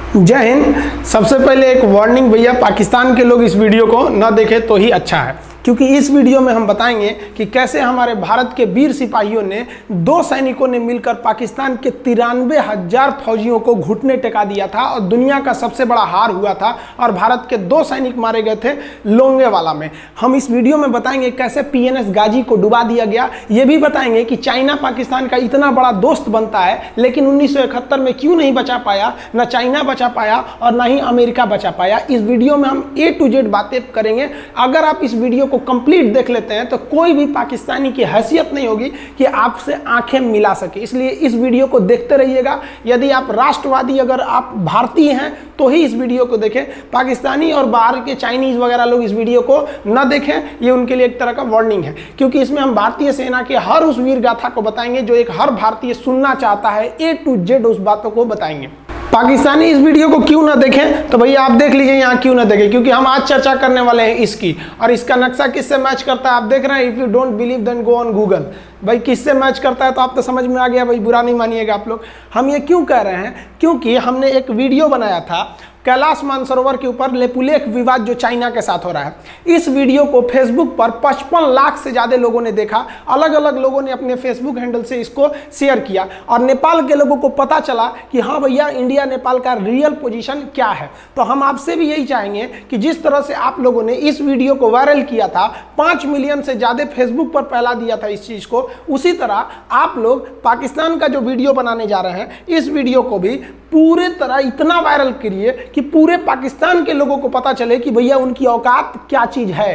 जय हिंद। सबसे पहले एक वार्निंग भैया, पाकिस्तान के लोग इस वीडियो को न देखें तो ही अच्छा है, क्योंकि इस वीडियो में हम बताएंगे कि कैसे हमारे भारत के वीर सिपाहियों ने 2 सैनिकों ने मिलकर पाकिस्तान के 93,000 फौजियों को घुटने टेका दिया था और दुनिया का सबसे बड़ा हार हुआ था और भारत के 2 सैनिक मारे गए थे लोंगेवाला में। हम इस वीडियो में बताएंगे कैसे PNS गाजी को डुबा दिया गया। ये भी बताएंगे कि चाइना पाकिस्तान का इतना बड़ा दोस्त बनता है, लेकिन 1971 में क्यों नहीं बचा पाया, ना चाइना बचा पाया और ना ही अमेरिका बचा पाया। इस वीडियो में हम A to Z बातें करेंगे। अगर आप इस वीडियो को कंप्लीट देख लेते हैं तो कोई भी पाकिस्तानी की हैसियत नहीं होगी कि आपसे आंखें मिला सके, इसलिए इस वीडियो को देखते रहिएगा। यदि आप राष्ट्रवादी, अगर आप भारतीय हैं तो ही इस वीडियो को देखें। पाकिस्तानी और बाहर के चाइनीज वगैरह लोग इस वीडियो को न देखें, ये उनके लिए एक तरह का वार्निंग है, क्योंकि इसमें हम भारतीय सेना के हर उस वीर गाथा को बताएंगे जो एक हर भारतीय सुनना चाहता है। A to Z उस बातों को बताएंगे। पाकिस्तानी इस वीडियो को क्यों ना देखें तो भैया आप देख लीजिए यहाँ क्यों ना देखें, क्योंकि हम आज चर्चा करने वाले हैं इसकी, और इसका नक्शा किससे मैच करता है आप देख रहे हैं। If you don't believe then go on Google. भाई किससे मैच करता है तो आप तो समझ में आ गया, भाई बुरा नहीं मानिएगा आप लोग। हम ये क्यों कह रहे हैं, क्योंकि हमने एक वीडियो बनाया था कैलाश मानसरोवर के ऊपर लेपुलेख विवाद जो चाइना के साथ हो रहा है। इस वीडियो को फेसबुक पर 55 लाख से ज़्यादा लोगों ने देखा। अलग अलग लोगों ने अपने फेसबुक हैंडल से इसको शेयर किया और नेपाल के लोगों को पता चला कि हाँ भैया, इंडिया नेपाल का रियल पोजीशन क्या है। तो हम आपसे भी यही चाहेंगे कि जिस तरह से आप लोगों ने इस वीडियो को वायरल किया था, 5 मिलियन से ज़्यादा फेसबुक पर फैला दिया था इस चीज़ को, उसी तरह आप लोग पाकिस्तान का जो वीडियो बनाने जा रहे हैं, इस वीडियो को भी पूरे तरह इतना वायरल करिए कि पूरे पाकिस्तान के लोगों को पता चले कि भैया उनकी औकात क्या चीज़ है।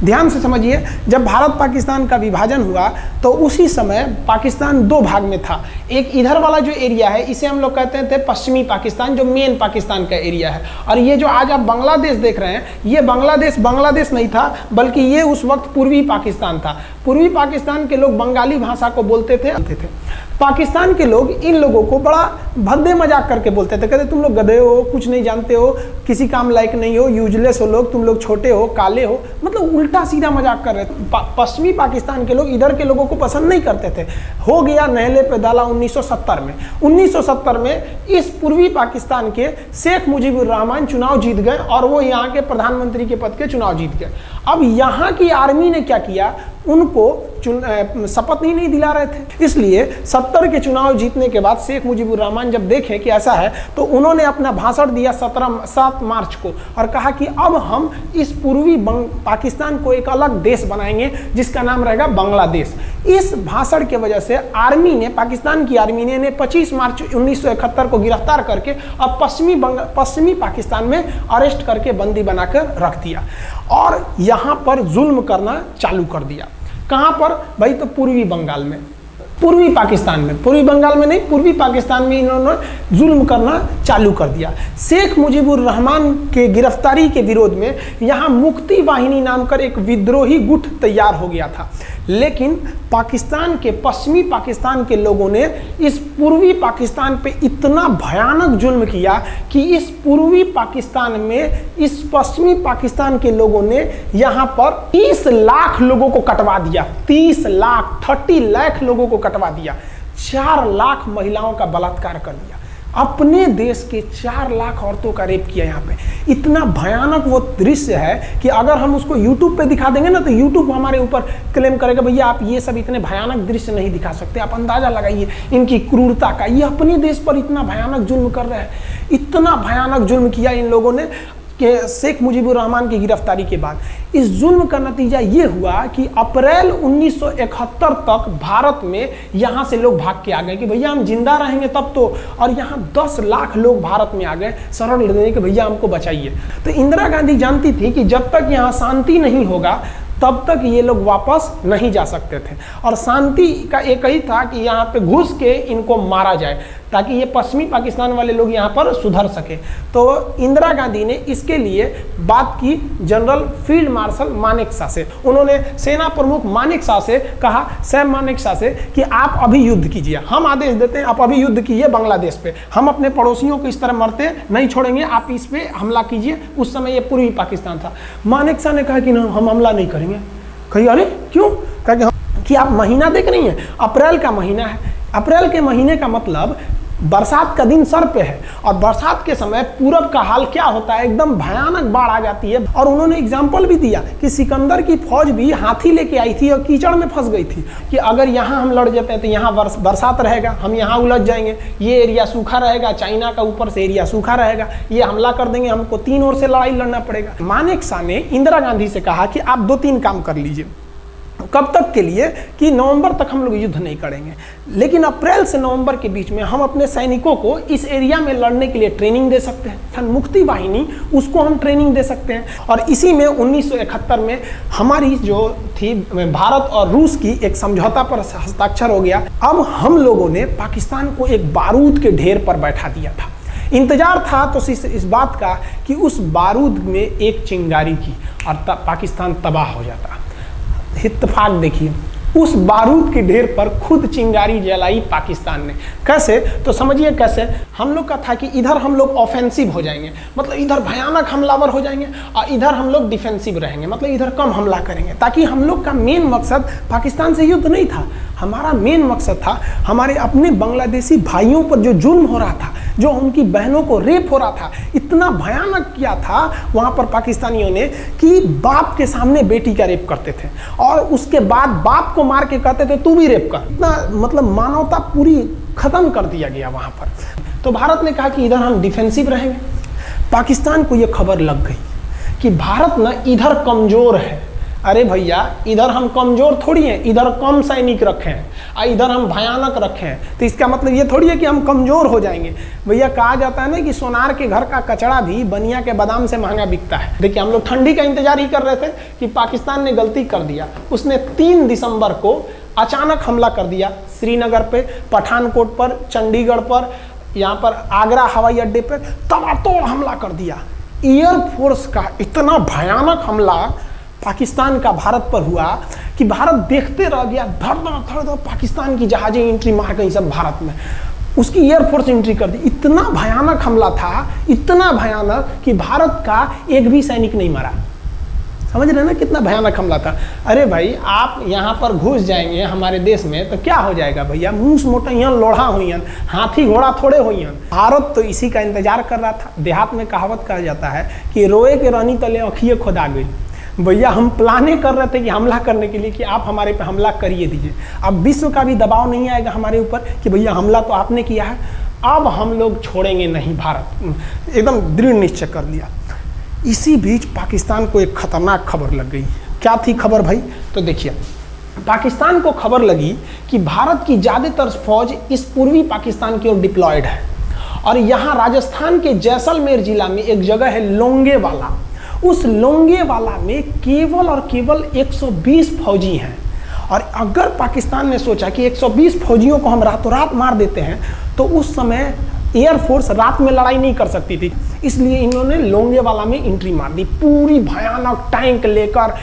ध्यान से समझिए, जब भारत पाकिस्तान का विभाजन हुआ तो उसी समय पाकिस्तान 2 भाग में था। एक इधर वाला जो एरिया है, इसे हम लोग कहते थे पश्चिमी पाकिस्तान, जो मेन पाकिस्तान का एरिया है। और ये जो आज आप बांग्लादेश देख रहे हैं, ये बांग्लादेश नहीं था, बल्कि ये उस वक्त पूर्वी पाकिस्तान था। पूर्वी पाकिस्तान के लोग बंगाली भाषा को बोलते थे। पाकिस्तान के लोग इन लोगों को बड़ा भद्दे मजाक करके बोलते थे, कहते तुम लोग गधे हो, कुछ नहीं जानते हो, किसी काम लायक नहीं हो, यूजलेस हो लोग, तुम लोग छोटे हो, काले हो, मतलब उल्टा सीधा मजाक कर रहे थे। पश्चिमी पाकिस्तान के लोग इधर के लोगों को पसंद नहीं करते थे। हो गया नहले पे दाला 1970 में। 1970 में इस पूर्वी पाकिस्तान के शेख मुजीबुर रहमान चुनाव जीत गए और वो यहाँ के प्रधानमंत्री के पद के चुनाव जीत गए। अब यहाँ की आर्मी ने क्या किया, उनको शपथ ही नहीं दिला रहे थे। इसलिए 70 के चुनाव जीतने के बाद शेख मुजीबुर रहमान जब देखे कि ऐसा है, तो उन्होंने अपना भाषण दिया 7 मार्च को और कहा कि अब हम इस पूर्वी पाकिस्तान को एक अलग देश बनाएंगे जिसका नाम रहेगा बांग्लादेश। इस भाषण के वजह से आर्मी ने, पाकिस्तान की आर्मी ने 25 मार्च 1971 को गिरफ्तार करके अब पश्चिमी पाकिस्तान में अरेस्ट करके बंदी बनाकर रख दिया और यहाँ पर जुल्म करना चालू कर दिया। कहाँ पर भाई, तो पूर्वी बंगाल में, पूर्वी पाकिस्तान में, पूर्वी बंगाल में नहीं, पूर्वी पाकिस्तान में इन्होंने जुल्म करना चालू कर दिया। शेख मुजीबुर रहमान के गिरफ्तारी के विरोध में यहाँ मुक्ति वाहिनी नाम कर एक विद्रोही गुट तैयार हो गया था, लेकिन पाकिस्तान के, पश्चिमी पाकिस्तान के लोगों ने इस पूर्वी पाकिस्तान पे इतना भयानक जुल्म किया कि इस पूर्वी पाकिस्तान में इस पश्चिमी पाकिस्तान के लोगों ने यहाँ पर 30 लाख लोगों को कटवा दिया। 30 लाख लोगों को कटवा दिया। 4 लाख महिलाओं का बलात्कार कर दिया। अपने देश के 4 लाख औरतों का रेप किया। यहाँ पे इतना भयानक वो दृश्य है कि अगर हम उसको YouTube पे दिखा देंगे ना, तो YouTube हमारे ऊपर क्लेम करेगा, भैया आप ये सब इतने भयानक दृश्य नहीं दिखा सकते। आप अंदाजा लगाइए इनकी क्रूरता का। ये अपने देश पर इतना भयानक जुल्म कर रहे हैं। इतना भयानक जुल्म किया इन लोगों ने कि शेख मुजीबुर रहमान की गिरफ्तारी के बाद इस जुल्म का नतीजा ये हुआ कि अप्रैल 1971 तक भारत में यहाँ से लोग भाग के आ गए कि भैया हम जिंदा रहेंगे तब तो। और यहाँ 10 लाख लोग भारत में आ गए शरण लेने के, भैया हमको बचाइए। तो इंदिरा गांधी जानती थी कि जब तक यहाँ शांति नहीं होगा तब तक ये लोग वापस नहीं जा सकते थे, और शांति का एक ही था कि यहाँ पे घुस के इनको मारा जाए ताकि ये पश्चिमी पाकिस्तान वाले लोग यहाँ पर सुधर सके। तो इंदिरा गांधी ने इसके लिए बात की जनरल फील्ड मार्शल मानेकशॉ से। उन्होंने सेना प्रमुख मानेकशॉ से कहा, सैम मानेकशॉ से, कि आप अभी युद्ध कीजिए, हम आदेश देते हैं, आप अभी युद्ध कीजिए बांग्लादेश पे, हम अपने पड़ोसियों को इस तरह मरते नहीं छोड़ेंगे, आप इस पे हमला कीजिए। उस समय ये पूर्वी पाकिस्तान था। मानेकशॉ ने कहा कि ना, हम हमला नहीं करेंगे। कही अरे क्यों? कहा कि आप महीना देख रही हैं, अप्रैल का महीना है। अप्रैल के महीने का मतलब बरसात का दिन सर पे है और बरसात के समय पूरब का हाल क्या होता है, एकदम भयानक बाढ़ आ जाती है। और उन्होंने एग्जाम्पल भी दिया कि सिकंदर की फौज भी हाथी लेके आई थी और कीचड़ में फंस गई थी कि अगर यहाँ हम लड़ जाते हैं तो यहाँ बरसात रहेगा, हम यहाँ उलझ जाएंगे, ये एरिया सूखा रहेगा, चाइना का ऊपर से एरिया सूखा रहेगा, ये हमला कर देंगे, हमको 3 ओर से लड़ाई लड़ना पड़ेगा। मानेकशॉ ने इंदिरा गांधी से कहा कि आप 2-3 काम कर लीजिए। कब तक के लिए कि नवंबर तक हम लोग युद्ध नहीं करेंगे, लेकिन अप्रैल से नवंबर के बीच में हम अपने सैनिकों को इस एरिया में लड़ने के लिए ट्रेनिंग दे सकते हैं, मुक्ति वाहिनी उसको हम ट्रेनिंग दे सकते हैं। और इसी में 1971 में हमारी जो थी भारत और रूस की एक समझौता पर हस्ताक्षर हो गया। अब हम लोगों ने पाकिस्तान को एक बारूद के ढेर पर बैठा दिया था। इंतजार था तो इस बात का कि उस बारूद में एक चिंगारी की और पाकिस्तान तबाह हो जाता। इत्तेफाक देखिए, उस बारूद के ढेर पर खुद चिंगारी जलाई पाकिस्तान ने। कैसे, तो समझिए कैसे। हम लोग का था कि इधर हम लोग ऑफेंसिव हो जाएंगे, मतलब इधर भयानक हमलावर हो जाएंगे, और इधर हम लोग डिफेंसिव रहेंगे, मतलब इधर कम हमला करेंगे, ताकि हम लोग का मेन मकसद पाकिस्तान से युद्ध नहीं था। हमारा मेन मकसद था हमारे अपने बांग्लादेशी भाइयों पर जो जुल्म हो रहा था, जो उनकी बहनों को रेप हो रहा था, इतना भयानक किया था वहाँ पर पाकिस्तानियों ने कि बाप के सामने बेटी का रेप करते थे और उसके बाद बाप को मार के कहते थे तू भी रेप कर। इतना मतलब मानवता पूरी खत्म कर दिया गया वहाँ पर। तो भारत ने कहा कि इधर हम डिफेंसिव रहेंगे। पाकिस्तान को ये खबर लग गई कि भारत ना इधर कमज़ोर है। अरे भैया, इधर हम कमज़ोर थोड़ी हैं, इधर कम सैनिक रखे हैं और इधर हम भयानक रखे हैं, तो इसका मतलब ये थोड़ी है कि हम कमज़ोर हो जाएंगे। भैया कहा जाता है ना कि सोनार के घर का कचड़ा भी बनिया के बादाम से महंगा बिकता है। देखिए, हम लोग ठंडी का इंतजार ही कर रहे थे कि पाकिस्तान ने गलती कर दिया। उसने 3 दिसंबर को अचानक हमला कर दिया श्रीनगर पे, पठानकोट पर, चंडीगढ़ पर, यहाँ पर आगरा हवाई अड्डे पर तबातोड़ हमला कर दिया। एयरफोर्स का इतना भयानक हमला पाकिस्तान का भारत पर हुआ कि भारत देखते रह गया। धड़ पाकिस्तान की जहाजें एंट्री मार गई सब भारत में, उसकी एयरफोर्स एंट्री कर दी। इतना भयानक हमला था, इतना भयानक कि भारत का एक भी सैनिक नहीं मरा। समझ रहे ना कितना भयानक हमला था। अरे भाई, आप यहाँ पर घुस जाएंगे हमारे देश में तो क्या हो जाएगा भैया, मूस मोटइयन लोढ़ा हुईन, हाथी घोड़ा थोड़े हुईन। भारत तो इसी का इंतजार कर रहा था। देहात में कहावत कहा जाता है कि रोए के रानी तले अखिए खुदा गई। भैया, हम प्लाने कर रहे थे कि हमला करने के लिए कि आप हमारे पे हमला करिए दीजिए। अब विश्व का भी दबाव नहीं आएगा हमारे ऊपर कि भैया हमला तो आपने किया है, अब हम लोग छोड़ेंगे नहीं। भारत एकदम दृढ़ निश्चय कर लिया। इसी बीच पाकिस्तान को एक खतरनाक खबर लग गई। क्या थी खबर भाई? तो देखिए, पाकिस्तान को खबर लगी कि भारत की ज़्यादातर फौज इस पूर्वी पाकिस्तान की ओर डिप्लॉयड है और यहाँ राजस्थान के जैसलमेर जिला में एक जगह है लोंगेवाला। उस लोंगेवाला में केवल और केवल 120 फौजी हैं। और अगर पाकिस्तान ने सोचा कि 120 फौजियों को हम रातों रात मार देते हैं तो उस समय एयरफोर्स रात में लड़ाई नहीं कर सकती थी, इसलिए इन्होंने लोंगेवाला में एंट्री मार दी। पूरी भयानक टैंक लेकर,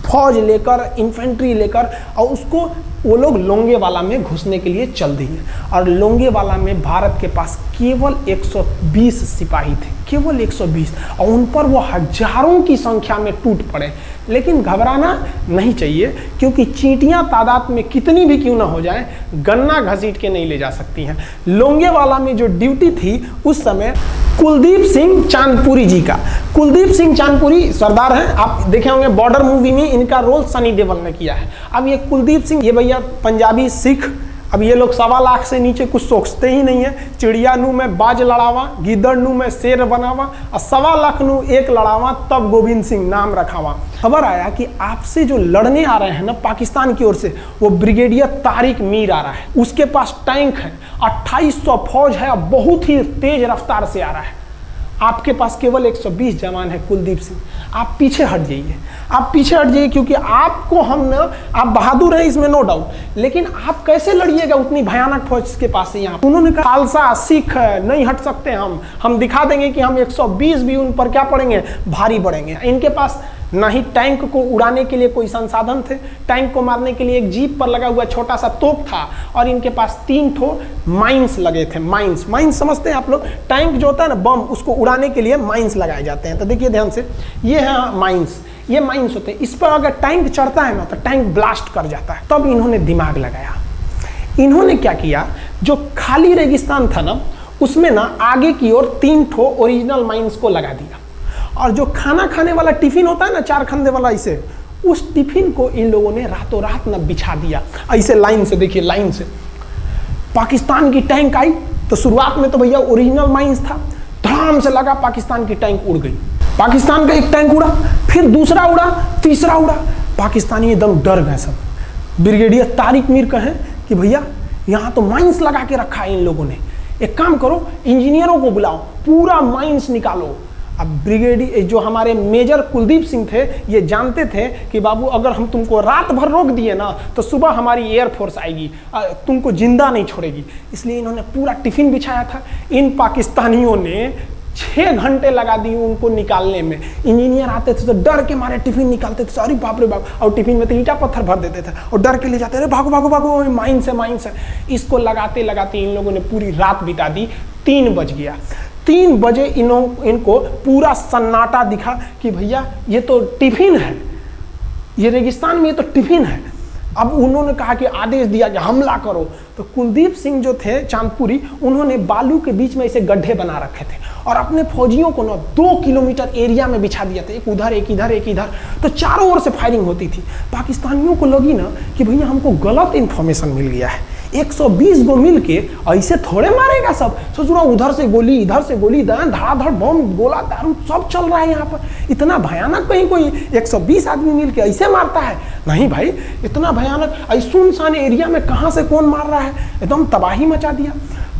फौज लेकर, इन्फेंट्री लेकर, और उसको वो लोग लोंगेवाला में घुसने के लिए चल दिए। और लोंगेवाला में भारत के पास केवल 120 सिपाही थे, केवल 120, और उन पर वो हजारों की संख्या में टूट पड़े। लेकिन घबराना नहीं चाहिए, क्योंकि चींटियां तादाद में कितनी भी क्यों ना हो जाए, गन्ना घसीट के नहीं ले जा सकती हैं। लोंगेवाला में जो ड्यूटी थी उस समय कुलदीप सिंह चांदपुरी जी का। कुलदीप सिंह चांदपुरी सरदार हैं, आप देखे होंगे बॉर्डर मूवी में इनका रोल सनी देओल ने किया है। अब ये कुलदीप सिंह, ये भैया पंजाबी सिख, अब ये लोग 1.25 लाख से नीचे कुछ सोचते ही नहीं है। चिड़िया नू में बाज लड़ावा, गिद्दड़ नू में शेर बनावा, और 1.25 लाख नू एक लड़ावा, तब गोविंद सिंह नाम रखावा। खबर आया कि आपसे जो लड़ने आ रहे हैं ना पाकिस्तान की ओर से, वो ब्रिगेडियर तारिक मीर आ रहा है। उसके पास टैंक है, 2800 फौज है, बहुत ही तेज रफ्तार से आ रहा है। आपके पास केवल 120 जवान है कुलदीप सिंह, आप पीछे हट जाइए, आप पीछे हट जाइए, क्योंकि आपको हम ना, आप बहादुर हैं इसमें नो डाउट, लेकिन आप कैसे लड़िएगा उतनी भयानक फौज के पास से। यहाँ उन्होंने कहा खालसा सिख नहीं हट सकते, हम दिखा देंगे कि हम 120 भी उन पर क्या पड़ेंगे, भारी पड़ेंगे। इनके पास ना ही टैंक को उड़ाने के लिए कोई संसाधन थे, टैंक को मारने के लिए एक जीप पर लगा हुआ छोटा सा तोप था, और इनके पास 3 ठो माइंस लगे थे। माइंस समझते हैं आप लोग, टैंक जो होता है ना बम, उसको उड़ाने के लिए माइंस लगाए जाते हैं। तो देखिए ध्यान से, ये है माइंस, ये माइंस होते हैं। इस पर अगर टैंक चढ़ता है ना तो टैंक ब्लास्ट कर जाता है। तब इन्होंने दिमाग लगाया, इन्होंने क्या किया, जो खाली रेगिस्तान था ना उसमें ना आगे की ओर 3 ठो ओरिजिनल माइंस को लगा दिया, और जो खाना खाने वाला टिफिन होता है ना 4 खंदे वाला, इसे उस टिफिन को इन लोगों ने रातों रात ना बिछा दिया ऐसे लाइन से। देखिए लाइन से पाकिस्तान की टैंक आई तो शुरुआत में तो भैया ओरिजिनल माइंस था, धड़ाम से लगा, पाकिस्तान की टैंक उड़ गई। पाकिस्तान का एक टैंक उड़ा, फिर दूसरा उड़ा, तीसरा उड़ा, पाकिस्तानी एकदम डर गए सब। ब्रिगेडियर तारिक मीर कहें कि भैया यहाँ तो माइंस लगा के रखा है इन लोगों ने, एक काम करो इंजीनियरों को बुलाओ, पूरा माइंस निकालो। अब ब्रिगेडियर जो हमारे मेजर कुलदीप सिंह थे ये जानते थे कि बाबू अगर हम तुमको रात भर रोक दिए ना तो सुबह हमारी एयरफोर्स आएगी, तुमको जिंदा नहीं छोड़ेगी, इसलिए इन्होंने पूरा टिफिन बिछाया था। इन पाकिस्तानियों ने 6 घंटे लगा दिए उनको निकालने में। इंजीनियर आते थे तो डर के मारे टिफिन निकालते थे, अरे बाप रे बाप, और टिफिन में तो ईंटा पत्थर भर देते थे और डर के ले जाते, अरे भागो भागो भागो माइंस है माइंस है। इसको लगाते लगाते इन लोगों ने पूरी रात बिता दी। 3 बज गया, 3 बजे इनको पूरा सन्नाटा दिखा कि भैया ये तो टिफिन है, ये रेगिस्तान में ये तो टिफिन है। अब उन्होंने कहा कि आदेश दिया कि हमला करो, तो कुलदीप सिंह जो थे चांदपुरी, उन्होंने बालू के बीच में ऐसे गड्ढे बना रखे थे और अपने फौजियों को ना 2 किलोमीटर एरिया में बिछा दिया था, एक उधर एक इधर एक इधर, तो चारों ओर से फायरिंग होती थी। पाकिस्तानियों को लगी ना कि भैया हमको गलत इंफॉर्मेशन मिल गया है, 120 गो मिल के ऐसे थोड़े मारेगा सब, सोच रहा उधर से गोली इधर से गोली, धड़ाधड़ बम गोला दारू सब चल रहा है यहाँ पर, इतना भयानक कहीं कोई 120 आदमी मिल के ऐसे मारता है? नहीं भाई, इतना भयानक सुनसान एरिया में कहाँ से कौन मार रहा है, एकदम तबाही मचा दिया।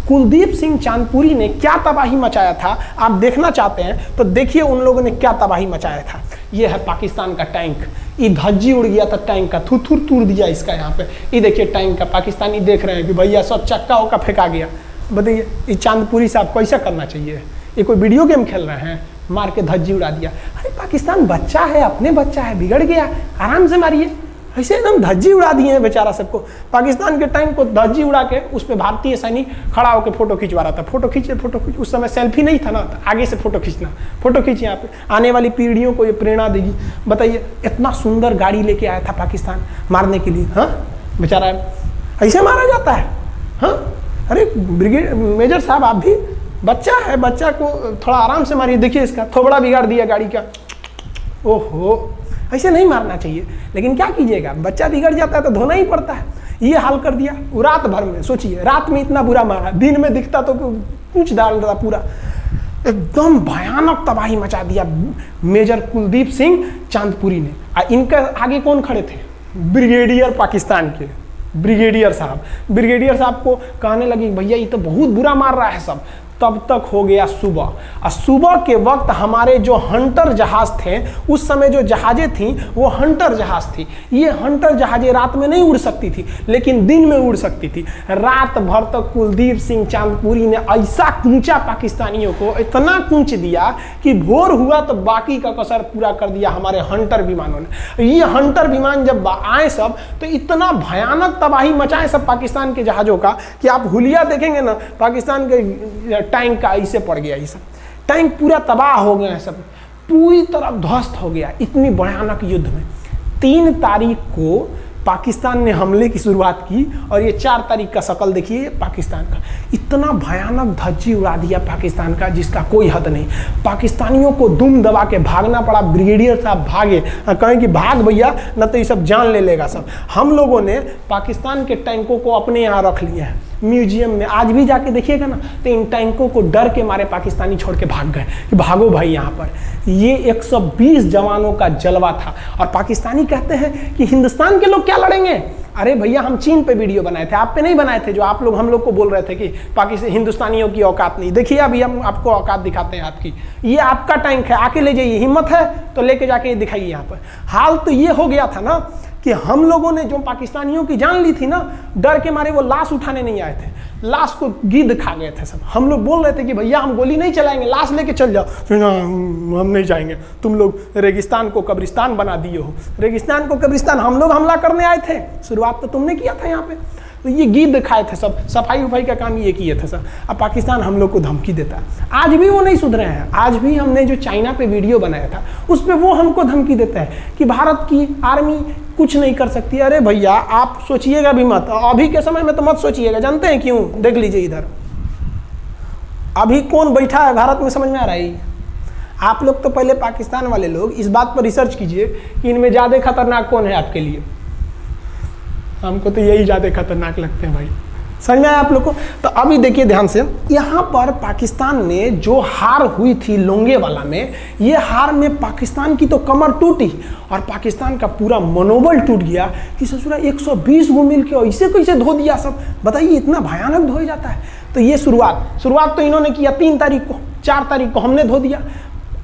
कुलदीप सिंह चांदपुरी ने क्या तबाही मचाया था आप देखना चाहते हैं तो देखिए उन लोगों ने क्या तबाही मचाया था। ये है पाकिस्तान का टैंक, ये धज्जी उड़ गया था टैंक का, थुथुर तूर दिया इसका यहाँ पे। ये देखिए टैंक का, पाकिस्तानी देख रहे हैं कि भैया सब चक्का उक्का फेंका गया। बताइए ये चांदपुरी साहब को ऐसा करना चाहिए? ये कोई वीडियो गेम खेल रहे हैं? मार के धज्जी उड़ा दिया। अरे पाकिस्तान बच्चा है, अपने बच्चा है, बिगड़ गया, आराम से मारिए। ऐसे एकदम धज्जी उड़ा दिए हैं बेचारा सबको। पाकिस्तान के टैंक को धज्जी उड़ा के उस पर भारतीय सैनिक खड़ा होकर फोटो खिंचवा रहा था। फोटो खींच, उस समय सेल्फी नहीं था ना, आगे से फोटो खींचना, फोटो खींच यहाँ पे, आने वाली पीढ़ियों को ये प्रेरणा देगी। बताइए इतना सुंदर गाड़ी लेके आया था पाकिस्तान मारने के लिए, हाँ बेचारा ऐसे मारा जाता है? हाँ अरे ब्रिगेड मेजर साहब आप भी, बच्चा है, बच्चा को थोड़ा आराम से मारिए। देखिए इसका थोबड़ा बिगाड़ दिया गाड़ी का, ओहो ऐसे नहीं मारना चाहिए। लेकिन क्या कीजिएगा, बच्चा बिगड़ जाता है तो धोना ही पड़ता है। ये हाल कर दिया रात भर में। सोचिए रात में इतना बुरा मारा, दिन में दिखता तो कुछ डाल रहा पूरा, एकदम भयानक तबाही मचा दिया मेजर कुलदीप सिंह चांदपुरी ने। इनके आगे कौन खड़े थे? ब्रिगेडियर पाकिस्तान के ब्रिगेडियर साहब। ब्रिगेडियर साहब को कहने लगी भैया ये तो बहुत बुरा मार रहा है सब। तब तक हो गया सुबह, और सुबह के वक्त हमारे जो हंटर जहाज थे, उस समय जो जहाजें थी वो हंटर जहाज थी। ये हंटर जहाजें रात में नहीं उड़ सकती थी लेकिन दिन में उड़ सकती थी। रात भर तक कुलदीप सिंह चांदपुरी ने ऐसा कूचा पाकिस्तानियों को, इतना कूच दिया कि भोर हुआ तो बाकी का कसर पूरा कर दिया हमारे हंटर विमानों ने। ये हंटर विमान जब आए सब तो इतना भयानक तबाही मचाए सब पाकिस्तान के जहाज़ों का कि आप हुलिया देखेंगे ना, पाकिस्तान के टैंक का ऐसे पड़ गया, ये सब टैंक पूरा तबाह हो गया, सब पूरी तरह ध्वस्त हो गया इतनी भयानक युद्ध में। 3 तारीख को पाकिस्तान ने हमले की शुरुआत की और ये 4 तारीख का शकल देखिए पाकिस्तान का। इतना भयानक धज्जी उड़ा दिया पाकिस्तान का जिसका कोई हद नहीं। पाकिस्तानियों को दुम दबा के भागना पड़ा। ब्रिगेडियर साहब भागे, कहें कि भाग भैया न तो ये सब जान ले लेगा सब। हम लोगों ने पाकिस्तान के टैंकों को अपने यहाँ रख लिए हैं म्यूजियम में। आज भी जाके देखिएगा ना तो इन टैंकों को डर के मारे पाकिस्तानी छोड़ के भाग गए कि भागो भाई यहाँ पर। ये 120 जवानों का जलवा था। और पाकिस्तानी कहते हैं कि हिंदुस्तान के लोग क्या लड़ेंगे? अरे भैया हम चीन पे वीडियो बनाए थे, आप पे नहीं बनाए थे, जो आप लोग हम लोग को बोल रहे थे कि पाकिस्तान हिंदुस्तानियों की औकात नहीं। देखिए अभी हम आपको औकात दिखाते हैं आपकी। ये आपका टैंक है, आके ले जाइए, हिम्मत है तो लेके जाके ये दिखाइए यहाँ पर। हाल तो ये हो गया था ना कि हम लोगों ने जो पाकिस्तानियों की जान ली थी ना, डर के मारे वो लाश उठाने नहीं आए थे, लाश को गिद्ध खा गए थे सब। हम लोग बोल रहे थे कि भैया हम गोली नहीं चलाएंगे, लाश लेके चल जाओ। हम नहीं जाएंगे, तुम लोग रेगिस्तान को कब्रिस्तान बना दिए हो। रेगिस्तान को कब्रिस्तान हम लोग हमला करने आए थे, शुरुआत तो तुमने किया था यहाँ पे। तो ये गिद्ध खाए थे सब, सफाई उफाई का काम ये किए थे सब। अब पाकिस्तान हम लोग को धमकी देता है, आज भी वो नहीं सुधरे हैं। आज भी हमने जो चाइना पे वीडियो बनाया था उस पर वो हमको धमकी देता है कि भारत की आर्मी कुछ नहीं कर सकती। अरे भैया आप सोचिएगा भी मत, अभी के समय में तो मत सोचिएगा। जानते हैं क्यों? देख लीजिए इधर अभी कौन बैठा है भारत में, समझ में आ रहा है? आप लोग तो पहले पाकिस्तान वाले लोग इस बात पर रिसर्च कीजिए कि इनमें ज़्यादा खतरनाक कौन है आपके लिए। हमको तो यही ज़्यादा खतरनाक लगते हैं भाई, समझ में आया आप लोग को? तो अभी देखिए ध्यान से, यहाँ पर पाकिस्तान ने जो हार हुई थी लोंगेवाला में, ये हार में पाकिस्तान की तो कमर टूटी और पाकिस्तान का पूरा मनोबल टूट गया कि ससुरा 120 गो मिल के ऐसे कैसे धो दिया सब। बताइए इतना भयानक धो जाता है। तो ये शुरुआत तो इन्होंने किया 3 तारीख को, 4 तारीख को हमने धो दिया।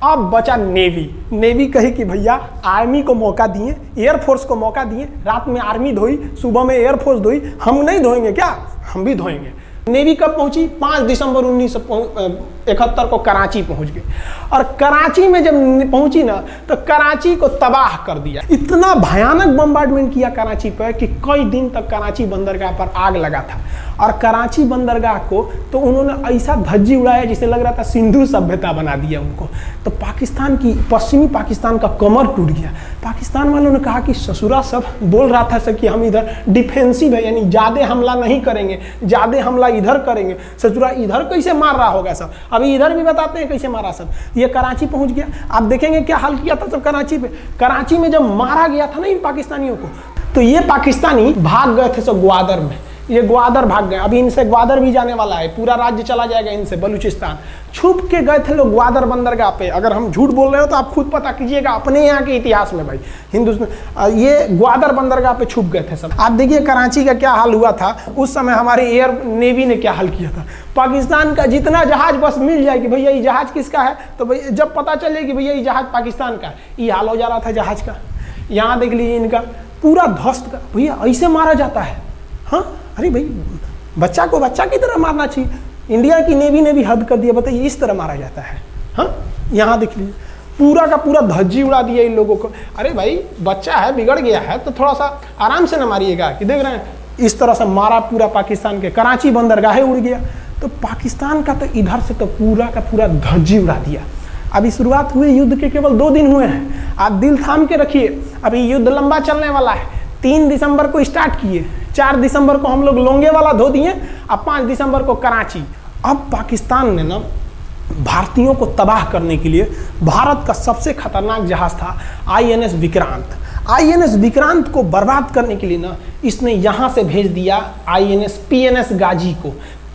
अब बचा नेवी कही कि भैया आर्मी को मौका दिए, एयरफोर्स को मौका दिए। रात में आर्मी धोई, सुबह में एयरफोर्स धोई, हम नहीं धोएंगे क्या? हम भी धोएंगे। नेवी कब पहुंची? 5 दिसंबर 1971 को कराची पहुंच गई। और कराची में जब पहुंची ना तो कराची को तबाह कर दिया। इतना भयानक बम्बार्डमेंट किया कराची पर कि कई दिन तक कराची बंदरगाह पर आग लगा था। और कराची बंदरगाह को तो उन्होंने ऐसा धज्जी उड़ाया जिसे लग रहा था सिंधु सभ्यता बना दिया उनको। तो पाकिस्तान की, पश्चिमी पाकिस्तान का कमर टूट गया। पाकिस्तान वालों ने कहा कि ससुरा सब बोल रहा था सर कि हम इधर डिफेंसिव है, यानी ज़्यादा हमला नहीं करेंगे, ज़्यादा हमला इधर करेंगे। ससुरा इधर कैसे मार रहा होगा सब, अभी इधर भी बताते हैं कैसे मारा सब। ये कराची पहुंच गया। आप देखेंगे क्या हाल किया था सब कराची पे। कराची में जब मारा गया था ना इन पाकिस्तानियों को, तो ये पाकिस्तानी भाग गए थे सब ग्वादर में। ये ग्वादर भाग गए। अभी इनसे ग्वादर भी जाने वाला है, पूरा राज्य चला जाएगा इनसे, बलूचिस्तान। छुप के गए थे लोग ग्वादर बंदरगाह पे। अगर हम झूठ बोल रहे हो तो आप खुद पता कीजिएगा अपने यहाँ के इतिहास में भाई, हिंदुस्तान। ये ग्वादर बंदरगाह पे छुप गए थे सब। आप देखिए कराची का क्या हाल हुआ था उस समय, हमारे एयर नेवी ने क्या हाल किया था। पाकिस्तान का जितना जहाज बस मिल जाए कि भैया ये जहाज किसका है, तो भैया जब पता चले कि भैया ये जहाज पाकिस्तान का है, ये हाल हो जा रहा था जहाज का। यहाँ देख लीजिए इनका पूरा ध्वस्त का। भैया ऐसे मारा जाता है? हाँ, अरे भाई बच्चा को बच्चा की तरह मारना चाहिए। इंडिया की नेवी ने भी हद कर दिया। बताइए इस तरह मारा जाता है? हाँ, यहाँ देख लीजिए पूरा का पूरा धज्जी उड़ा दिया इन लोगों को। अरे भाई बच्चा है, बिगड़ गया है तो थोड़ा सा आराम से ना मारिएगा। कि देख रहे हैं इस तरह से मारा पूरा पाकिस्तान के। कराची बंदरगाह उड़ गया। तो पाकिस्तान का तो इधर से तो पूरा का पूरा धज्जी उड़ा दिया। अभी शुरुआत हुई युद्ध के केवल 2 दिन हुए हैं। आप दिल थाम के रखिए, अभी युद्ध लंबा चलने वाला है। 3 दिसंबर को स्टार्ट किए, 4 दिसंबर को हम लोग लोंगेवाला धो दिए, अब 5 दिसंबर को कराची। अब पाकिस्तान ने ना भारतीयों को तबाह करने के लिए भारत का सबसे खतरनाक जहाज था INS विक्रांत। INS विक्रांत को बर्बाद करने के लिए ना इसने यहाँ से भेज दिया INS PNS गाजी को।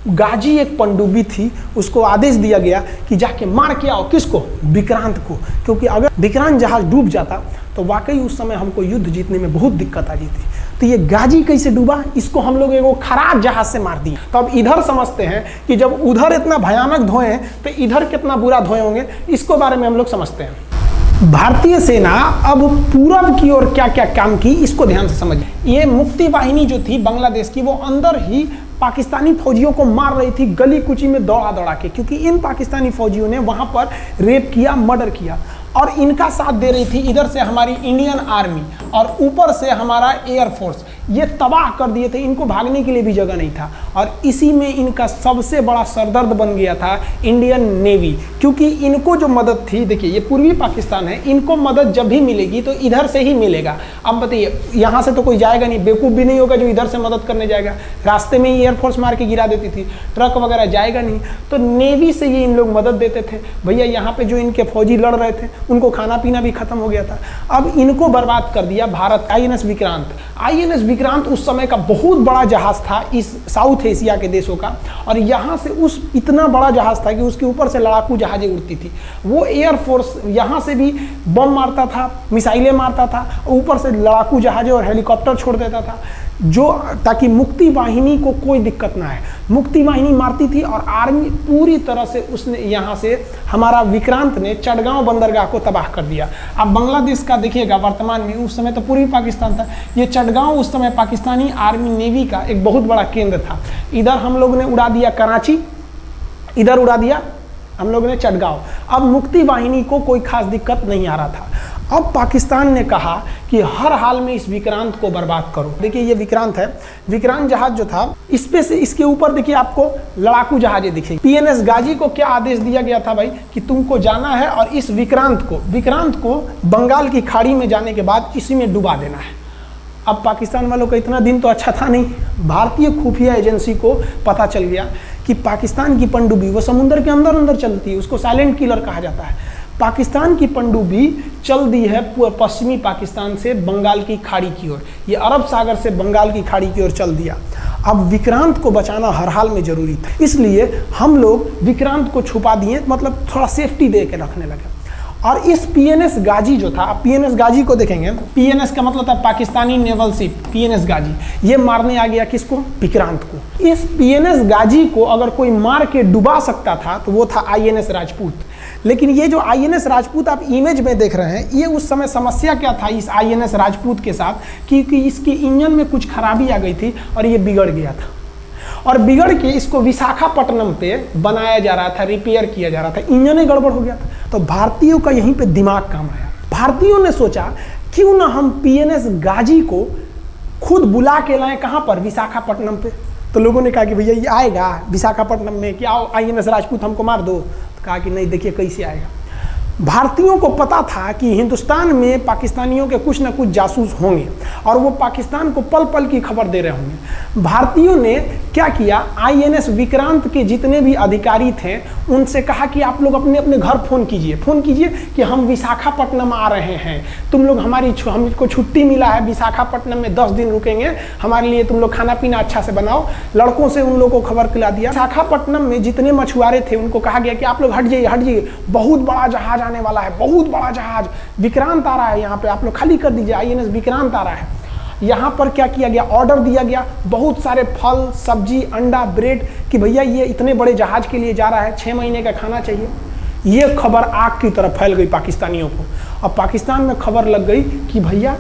गाजी एक पनडुब्बी थी, उसको आदेश दिया गया कि जाके मार के आओ। किसको? विक्रांत को। क्योंकि अगर विक्रांत जहाज डूब जाता तो वाकई उस समय हमको युद्ध जीतने में बहुत दिक्कत आ जाती। तो ये गाजी कैसे डूबा, इसको हम लोग एगो खराब जहाज से मार दिए। तो अब इधर समझते हैं कि जब उधर इतना भयानक धोए तो इधर कितना बुरा धोए होंगे, इसको बारे में हम लोग समझते हैं। भारतीय सेना अब पूरब की ओर क्या क्या काम की, इसको ध्यान से समझिए। ये मुक्ति वाहिनी जो थी बांग्लादेश की, वो अंदर ही पाकिस्तानी फौजियों को मार रही थी गली कुची में दौड़ा दौड़ा के, क्योंकि इन पाकिस्तानी फौजियों ने वहां पर रेप किया, मर्डर किया। और इनका साथ दे रही थी इधर से हमारी इंडियन आर्मी और ऊपर से हमारा एयरफोर्स। ये तबाह कर दिए थे, इनको भागने के लिए भी जगह नहीं था। और इसी में इनका सबसे बड़ा सरदर्द बन गया था इंडियन नेवी, क्योंकि इनको जो मदद थी, देखिए ये पूर्वी पाकिस्तान है, इनको मदद जब भी मिलेगी तो इधर से ही मिलेगा। अब बताइए यहाँ से तो कोई जाएगा नहीं, बेवकूफ़ भी नहीं होगा जो इधर से मदद करने जाएगा। रास्ते में ही एयरफोर्स मार के गिरा देती थी, ट्रक वगैरह जाएगा नहीं। तो नेवी से ये इन लोग मदद देते थे। भैया यहाँ पे जो इनके फौजी लड़ रहे थे उनको खाना पीना भी खत्म हो गया था। अब इनको बर्बाद कर दिया भारत। INS विक्रांत, INS विक्रांत उस समय का बहुत बड़ा जहाज था इस साउथ एशिया के देशों का। और यहाँ से उस इतना बड़ा जहाज था कि उसके ऊपर से लड़ाकू जहाजें उड़ती थी। वो एयरफोर्स यहाँ से भी बम मारता था, मिसाइलें मारता था, ऊपर से लड़ाकू जहाजें और हेलीकॉप्टर छोड़ देता था, जो ताकि मुक्ति वाहिनी को कोई दिक्कत ना है। मुक्ति वाहिनी मारती थी और आर्मी पूरी तरह से उसने यहाँ से हमारा विक्रांत ने चटगांव बंदरगाह को तबाह कर दिया। अब बांग्लादेश का देखिएगा वर्तमान में, उस समय तो पूर्वी पाकिस्तान था, ये चटगांव उस समय पाकिस्तानी आर्मी नेवी का एक बहुत बड़ा केंद्र था। इधर हम लोग ने उड़ा दिया कराची, इधर उड़ा दिया हम लोग ने चटगांव। अब मुक्ति वाहिनी को कोई खास दिक्कत नहीं आ रहा था। अब पाकिस्तान ने कहा कि हर हाल में इस विक्रांत को बर्बाद करो। देखिए ये विक्रांत है, विक्रांत जहाज जो था इस पे से इसके ऊपर देखिए आपको लड़ाकू जहाजें दिखेगी। पीएनएस गाजी को क्या आदेश दिया गया था भाई कि तुमको जाना है और इस विक्रांत को बंगाल की खाड़ी में जाने के बाद इसी में डुबा देना है। अब पाकिस्तान वालों का इतना दिन तो अच्छा था नहीं, भारतीय खुफिया एजेंसी को पता चल गया कि पाकिस्तान की पनडुब्बी वो समुद्र के अंदर अंदर चलती है, उसको साइलेंट किलर कहा जाता है। पाकिस्तान की पनडुब्बी चल दी है पश्चिमी पाकिस्तान से बंगाल की खाड़ी की ओर, ये अरब सागर से बंगाल की खाड़ी की ओर चल दिया। अब विक्रांत को बचाना हर हाल में जरूरी था, इसलिए हम लोग विक्रांत को छुपा दिए, मतलब थोड़ा सेफ्टी दे के रखने लगे। और इस पीएनएस गाजी जो था, पीएनएस गाजी को देखेंगे, पीएनएस का मतलब था पाकिस्तानी नेवल शिप, पीएनएस गाजी, ये मारने आ गया किसको? विक्रांत को। इस पीएनएस गाजी को अगर कोई मार के डुबा सकता था तो वो था आईएनएस राजपूत। लेकिन ये जो आईएनएस राजपूत आप इमेज में देख रहे हैं, ये उस समय समस्या क्या था इस आईएनएस राजपूत के साथ, क्योंकि इसके इंजन में कुछ खराबी आ गई थी और ये बिगड़ गया था, और बिगड़ के इसको विशाखापट्टनम पे बनाया जा रहा था, रिपेयर किया जा रहा था, इंजन ही गड़बड़ हो गया था। तो भारतीयों का यहीं पे दिमाग काम आया। भारतीयों ने सोचा क्यों ना हम पीएनएस गाजी को खुद बुला के लाएं, कहां पर? विशाखापट्टनम पे। तो लोगों ने कहा कि भैया ये आएगा विशाखापट्टनम में, कि आओ आईएनएस राजपूत हमको मार दो। तो कहा कि नहीं, देखिए कैसे आएगा। भारतीयों को पता था कि हिंदुस्तान में पाकिस्तानियों के कुछ ना कुछ जासूस होंगे और वो पाकिस्तान को पल पल की खबर दे रहे होंगे। भारतीयों ने क्या किया, आईएनएस विक्रांत के जितने भी अधिकारी थे उनसे कहा कि आप लोग अपने अपने घर फ़ोन कीजिए कि हम विशाखापट्टनम आ रहे हैं, तुम लोग हमको छुट्टी मिला है, विशाखापट्टनम में 10 दिन रुकेंगे, हमारे लिए तुम लोग खाना पीना अच्छा से बनाओ। लड़कों से उन लोगों को खबर खिला दिया। विशाखापट्टनम में जितने मछुआरे थे उनको कहा गया कि आप लोग हट जाइए, बहुत बड़ा जहाज आने वाला है, बहुत बड़ा जहाज विक्रांत आ रहा है, यहाँ पे आप लोग खाली कर दीजिए, आईएनएस विक्रांत आ रहा है। यहाँ पर क्या किया गया, ऑर्डर दिया गया, बहुत सारे फल सब्जी अंडा ब्रेड, कि भैया ये इतने बड़े जहाज के लिए जा रहा है, 6 महीने का खाना चाहिए। ये खबर आग की तरह फैल गई पाकिस्तानियों को। अब पाकिस्तान में खबर लग गई कि भैया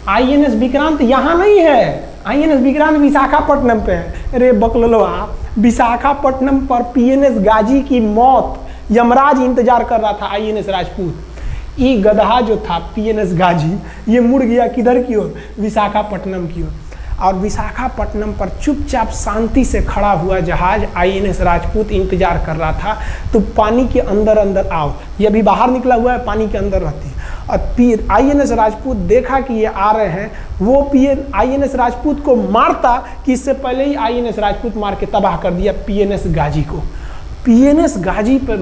आईएनएस विक्रांत यहाँ नहीं है, आईएनएस विक्रांत विशाखापट्टनम पे है। अरे बकलोलवा, विशाखापट्टनम पर पीएनएस गाजी की मौत यमराज इंतजार कर रहा था, आईएनएस राजपूत। ये गधा जो था पीएनएस गाजी, ये मुड़ गया किधर की ओर? विशाखापट्टनम की ओर। और विशाखापट्टनम पर चुपचाप शांति से खड़ा हुआ जहाज आईएनएस राजपूत इंतजार कर रहा था, तो पानी के अंदर अंदर आओ, ये अभी बाहर निकला हुआ है, पानी के अंदर रहती है। और आईएनएस राजपूत देखा कि ये आ रहे हैं, वो आईएनएस राजपूत को मारता कि इससे पहले ही आईएनएस राजपूत मार के तबाह कर दिया पीएनएस गाजी को। पीएनएस गाजी पर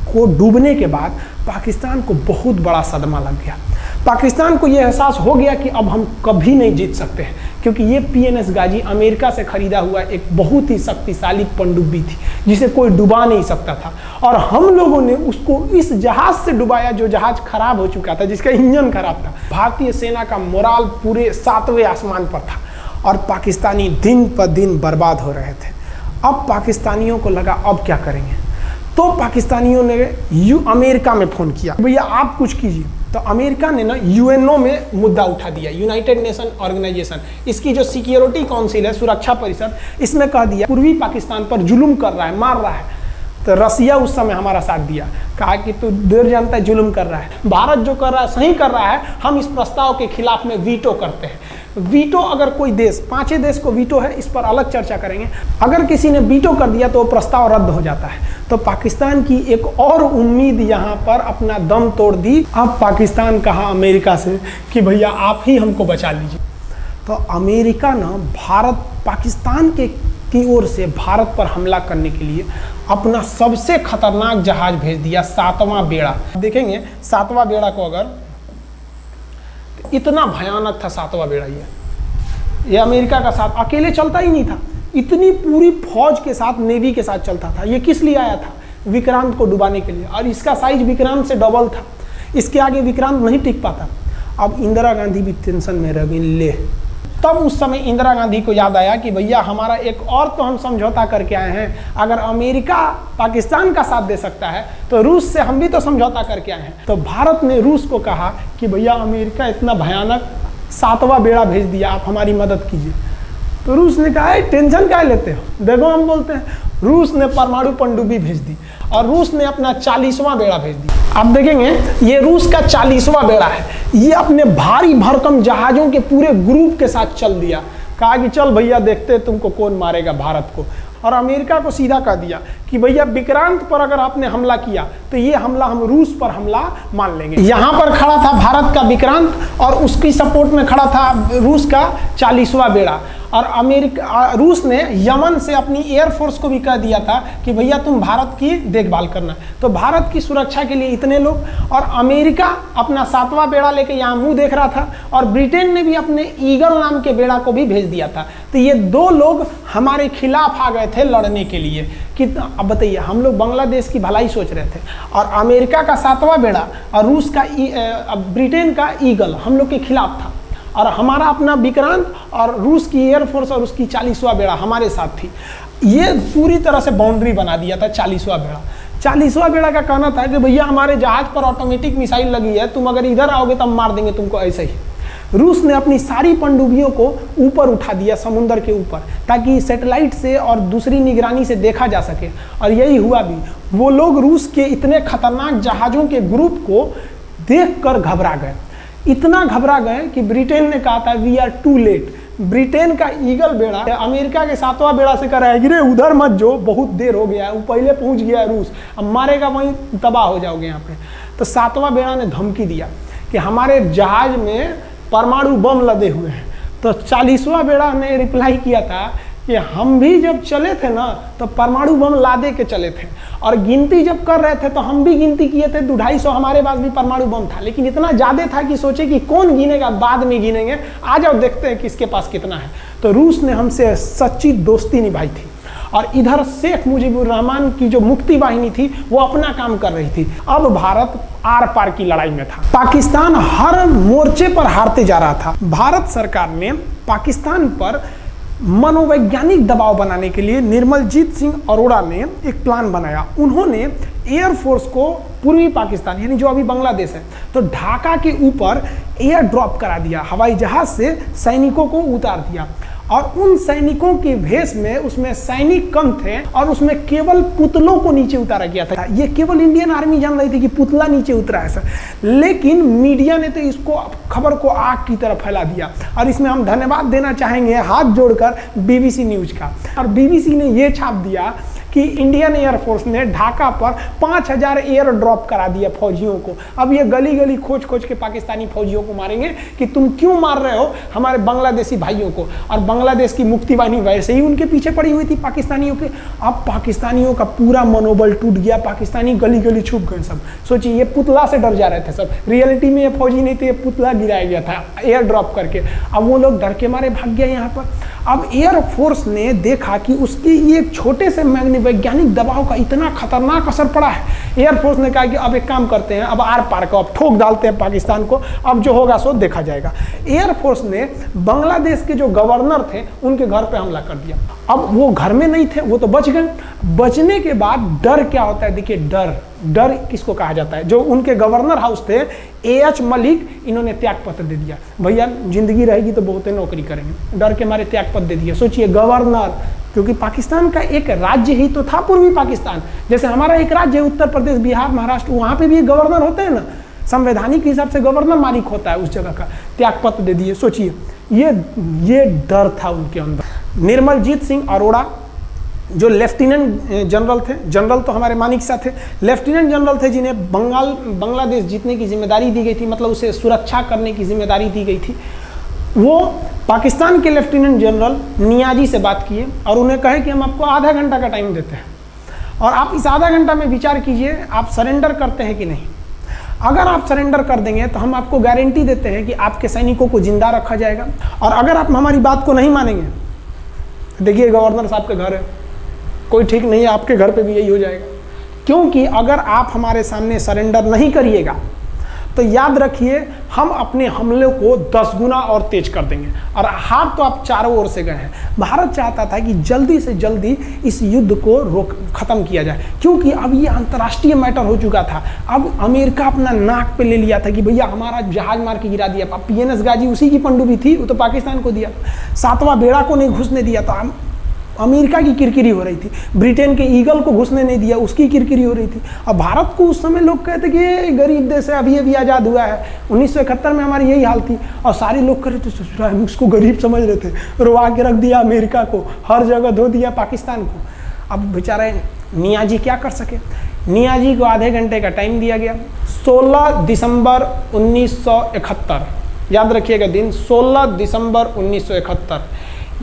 को डूबने के बाद पाकिस्तान को बहुत बड़ा सदमा लग गया। पाकिस्तान को यह एहसास हो गया कि अब हम कभी नहीं जीत सकते हैं, क्योंकि ये पीएनएस गाजी अमेरिका से खरीदा हुआ एक बहुत ही शक्तिशाली पनडुब्बी थी जिसे कोई डुबा नहीं सकता था, और हम लोगों ने उसको इस जहाज से डुबाया जो जहाज खराब हो चुका था, जिसका इंजन खराब था। भारतीय सेना का मोराल पूरे 7वें आसमान पर था और पाकिस्तानी दिन पर दिन बर्बाद हो रहे थे। अब पाकिस्तानियों को लगा अब क्या करेंगे, तो पाकिस्तानियों ने अमेरिका में फ़ोन किया, भैया आप कुछ कीजिए। तो अमेरिका ने ना यूएनओ में मुद्दा उठा दिया, यूनाइटेड नेशन ऑर्गेनाइजेशन, इसकी जो सिक्योरिटी काउंसिल है, सुरक्षा परिषद, इसमें कह दिया पूर्वी पाकिस्तान पर जुल्म कर रहा है, मार रहा है। तो रसिया उस समय हमारा साथ दिया, कहा कि तू देर जानता है जुल्म कर रहा है, भारत जो कर रहा है सही कर रहा है, हम इस प्रस्ताव के खिलाफ में वीटो करते हैं। वीटो अगर कोई देश, 5 देश को वीटो है, इस पर अलग चर्चा करेंगे, अगर किसी ने वीटो कर दिया तो प्रस्ताव रद्द हो जाता है। तो पाकिस्तान की एक और उम्मीद यहाँ पर अपना दम तोड़ दी। अब पाकिस्तान कहा अमेरिका से कि भैया आप ही हमको बचा लीजिए। तो अमेरिका ना पाकिस्तान की ओर से भारत पर हमला करने के लिए अपना सबसे खतरनाक जहाज भेज दिया, 7वां बेड़ा। देखेंगे 7वां बेड़ा को, अगर इतना भयानक था 7वां बेड़ा, ये अमेरिका का साथ अकेले चलता ही नहीं था, इतनी पूरी फौज के साथ, नेवी के साथ चलता था। ये किस लिए आया था? विक्रांत को डुबाने के लिए, और इसका साइज विक्रांत से डबल था, इसके आगे विक्रांत नहीं टिक पाता। अब इंदिरा गांधी भी टेंशन में रह गई। ले, तब उस समय इंदिरा गांधी को याद आया कि भैया हमारा एक और तो हम समझौता करके आए हैं, अगर अमेरिका पाकिस्तान का साथ दे सकता है तो रूस से हम भी तो समझौता करके आए हैं। तो भारत ने रूस को कहा कि भैया अमेरिका इतना भयानक 7वां बेड़ा भेज दिया, आप हमारी मदद कीजिए। तो रूस ने कहा है टेंशन क्या लेते हो, देखो हम बोलते हैं। रूस ने परमाणु पनडुब्बी भेज दी और रूस ने अपना 40वां बेड़ा भेज दिया। आप देखेंगे ये रूस का 40वां बेड़ा है। ये अपने भारी भरकम जहाजों के पूरे ग्रुप के साथ चल दिया, कहा कि चल भैया देखते तुमको कौन मारेगा भारत को। और अमेरिका को सीधा कह दिया कि भैया विक्रांत पर अगर आपने हमला किया तो ये हमला हम रूस पर हमला मान लेंगे। यहाँ पर खड़ा था भारत का विक्रांत और उसकी सपोर्ट में खड़ा था रूस का 40वां बेड़ा। और रूस ने यमन से अपनी एयरफोर्स को भी कह दिया था कि भैया तुम भारत की देखभाल करना। तो भारत की सुरक्षा के लिए इतने लोग, और अमेरिका अपना 7वां बेड़ा लेके यहाँ मुंह देख रहा था, और ब्रिटेन ने भी अपने ईगल नाम के बेड़ा को भी भेज दिया था। तो ये 2 लोग हमारे खिलाफ आ गए थे लड़ने के लिए कि अब बताइए, हम लोग बांग्लादेश की भलाई सोच रहे थे, और अमेरिका का 7वां बेड़ा और रूस का ब्रिटेन का ईगल हम लोग के खिलाफ था, और हमारा अपना विक्रांत और रूस की एयरफोर्स और उसकी 40वां बेड़ा हमारे साथ थी। ये पूरी तरह से बाउंड्री बना दिया था 40वां बेड़ा। 40वां बेड़ा का कहना था कि भैया हमारे जहाज पर ऑटोमेटिक मिसाइल लगी है, तुम अगर इधर आओगे तो हम मार देंगे तुमको ऐसे ही। रूस ने अपनी सारी पनडुब्बियों को ऊपर उठा दिया समुद्र के ऊपर, ताकि सैटेलाइट से और दूसरी निगरानी से देखा जा सके, और यही हुआ भी। वो लोग रूस के इतने खतरनाक जहाज़ों के ग्रुप को देखकर घबरा गए, इतना घबरा गए कि ब्रिटेन ने कहा था we are too late. Britain का ईगल बेड़ा अमेरिका के 7वां बेड़ा से कह रहा है कि रे उधर मत जो, बहुत देर हो गया है, वो पहले पहुंच गया है रूस, अब मारेगा वहीं तबाह हो जाओगे यहाँ पे। तो 7वां बेड़ा ने धमकी दिया कि हमारे जहाज में परमाणु बम लदे हुए हैं। तो 40वां बेड़ा ने रिप्लाई किया था कि हम भी जब चले थे ना तो परमाणु बम लादे के चले थे, और गिनती जब कर रहे थे तो हम भी गिनती किए थे 250 हमारे पास भी परमाणु बम था, लेकिन इतना ज़्यादा था कि सोचे कि कौन गिनेगा, बाद में गिनेंगे, आ जाओ देखते हैं किसके पास कितना है। तो रूस ने हमसे सच्ची दोस्ती निभाई थी, और इधर शेख मुजीबुर रहमान की जो मुक्ति वाहिनी थी वो अपना काम कर रही थी। अब भारत आर पार की लड़ाई में था। पाकिस्तान हर मोर्चे पर हारते जा रहा था। भारत सरकार ने पाकिस्तान पर मनोवैज्ञानिक दबाव बनाने के लिए निर्मलजीत सिंह अरोड़ा ने एक प्लान बनाया। उन्होंने एयरफोर्स को पूर्वी पाकिस्तान यानी जो अभी बांग्लादेश है, तो ढाका के ऊपर एयर ड्रॉप करा दिया, हवाई जहाज से सैनिकों को उतार दिया। और उन सैनिकों के भेष में उसमें सैनिक कम थे, और उसमें केवल पुतलों को नीचे उतारा गया था। ये केवल इंडियन आर्मी जान रही थी कि पुतला नीचे उतरा है सर, लेकिन मीडिया ने तो इसको खबर को आग की तरह फैला दिया। और इसमें हम धन्यवाद देना चाहेंगे हाथ जोड़कर BBC न्यूज का। और BBC ने ये छाप दिया कि इंडियन एयरफोर्स ने ढाका पर 5000 एयर ड्रॉप करा दिया फौजियों को। अब ये गली गली खोज खोज के पाकिस्तानी फौजियों को मारेंगे कि तुम क्यों मार रहे हो हमारे बांग्लादेशी भाइयों को। और बांग्लादेश की मुक्ति वाहिनी वैसे ही उनके पीछे पड़ी हुई थी पाकिस्तानियों के। अब पाकिस्तानियों का पूरा मनोबल टूट गया, पाकिस्तानी गली गली छुप गए सब। सोचिए, ये पुतला से डर जा रहे थे सब, रियलिटी में ये फौजी नहीं थे, ये पुतला गिराया गया था एयर ड्रॉप करके। अब वो लोग डर के मारे भाग गए यहाँ पर। अब एयरफोर्स ने देखा कि उसकी ये छोटे से वैज्ञानिक दबाव का इतना खतरनाक असर पड़ा है। एयरफोर्स ने कहा कि अब एक काम करते हैं, अब आर पार को अब ठोक डालते हैं पाकिस्तान को, अब जो होगा सो देखा जाएगा। एयरफोर्स ने बांग्लादेश के जो गवर्नर थे उनके घर पे हमला कर दिया। अब वो घर में नहीं थे, वो तो बच गए। बचने के बाद डर क्या होता है, देखिए डर किसको कहा जाता है। जो उनके गवर्नर हाउस थे AH मलिक, इन्होंने त्याग पत्र दे दिया। भैया जिंदगी रहेगी तो बहुत नौकरी करेंगे, डर के मारे त्याग पत्र दे दिया। सोचिए, गवर्नर, क्योंकि पाकिस्तान का एक राज्य ही तो था पूर्वी पाकिस्तान। जैसे हमारा एक राज्य है उत्तर प्रदेश, बिहार, महाराष्ट्र, वहाँ पे भी एक गवर्नर होते हैं ना, संवैधानिक हिसाब से गवर्नर मालिक होता है उस जगह का। त्याग पत्र दे दिए। सोचिए, ये डर था उनके अंदर। निर्मलजीत सिंह अरोड़ा जो लेफ्टिनेंट जनरल थे, जनरल तो हमारे मानिक साहब थे, लेफ्टिनेंट जनरल थे जिन्हें बांग्लादेश जीतने की जिम्मेदारी दी गई थी, मतलब उसे सुरक्षा करने की जिम्मेदारी दी गई थी। वो पाकिस्तान के लेफ्टिनेंट जनरल नियाजी से बात किए और उन्हें कहे कि हम आपको आधा घंटा का टाइम देते हैं और आप इस आधा घंटा में विचार कीजिए आप सरेंडर करते हैं कि नहीं। अगर आप सरेंडर कर देंगे तो हम आपको गारंटी देते हैं कि आपके सैनिकों को जिंदा रखा जाएगा, और अगर आप हमारी बात को नहीं मानेंगे, देखिए गवर्नर साहब के घर है, कोई ठीक नहीं है, आपके घर पे भी यही हो जाएगा। क्योंकि अगर आप हमारे सामने सरेंडर नहीं करिएगा तो याद रखिए हम अपने हमले को 10 गुना और तेज कर देंगे। और हार तो आप चारों ओर से गए हैं। भारत चाहता था कि जल्दी से जल्दी इस युद्ध को खत्म किया जाए, क्योंकि अब ये अंतर्राष्ट्रीय मैटर हो चुका था। अब अमेरिका अपना नाक पे ले लिया था कि भैया हमारा जहाज मार के गिरा दिया। PNS गाजी उसी की पनडुब्बी थी, वो तो पाकिस्तान को दिया। 7वां बेड़ा को नहीं घुसने दिया, तो अमेरिका की किरकिरी हो रही थी। ब्रिटेन के ईगल को घुसने नहीं दिया, उसकी किरकिरी हो रही थी। अब भारत को उस समय लोग कहते कि ये गरीब देश है, अभी आज़ाद हुआ है। 1971 में हमारी यही हाल थी, और सारे लोग कर रहे थे, ससुरा हम उसको गरीब समझ रहे थे, रुआ के रख दिया अमेरिका को, हर जगह धो दिया पाकिस्तान को। अब बेचारे नियाजी क्या कर सके। नियाजी को आधे घंटे का टाइम दिया गया। 16 दिसंबर 1971, याद रखिएगा दिन, 16 दिसंबर 1971।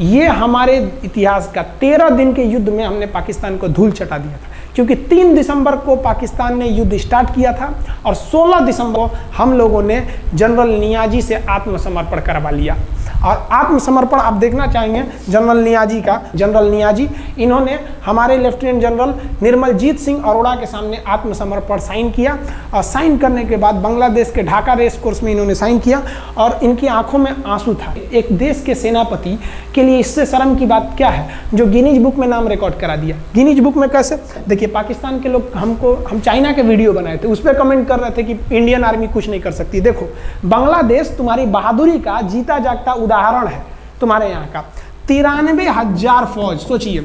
ये हमारे इतिहास का 13 दिन के युद्ध में हमने पाकिस्तान को धूल चटा दिया था, क्योंकि 3 दिसंबर को पाकिस्तान ने युद्ध स्टार्ट किया था और 16 दिसंबर को हम लोगों ने जनरल नियाजी से आत्मसमर्पण करवा लिया। और आत्मसमर्पण आप देखना चाहेंगे जनरल नियाजी का। जनरल नियाजी इन्होंने हमारे लेफ्टिनेंट जनरल निर्मलजीत सिंह अरोड़ा के सामने आत्मसमर्पण साइन किया, और साइन करने के बाद बांग्लादेश के ढाका रेस कोर्स में इन्होंने साइन किया, और इनकी आंखों में आंसू था। एक देश के सेनापति के लिए इससे शर्म की बात क्या है, जो गिनीज बुक में नाम रिकॉर्ड करा दिया। गिनीज बुक में कैसे? देखिए, पाकिस्तान के लोग हम चाइना के वीडियो बनाए थे, उस पर कमेंट कर रहे थे कि इंडियन आर्मी कुछ नहीं कर सकती। देखो, बांग्लादेश तुम्हारी बहादुरी का जीता जागता उदाहरण है। तुम्हारे यहाँ का 93,000 फौज, सोचिए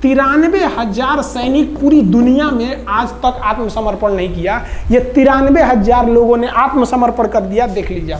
93,000 सैनिक पूरी दुनिया में आज तक आत्मसमर्पण नहीं किया। ये 93,000 लोगों ने आत्मसमर्पण कर दिया। देख लीजिए,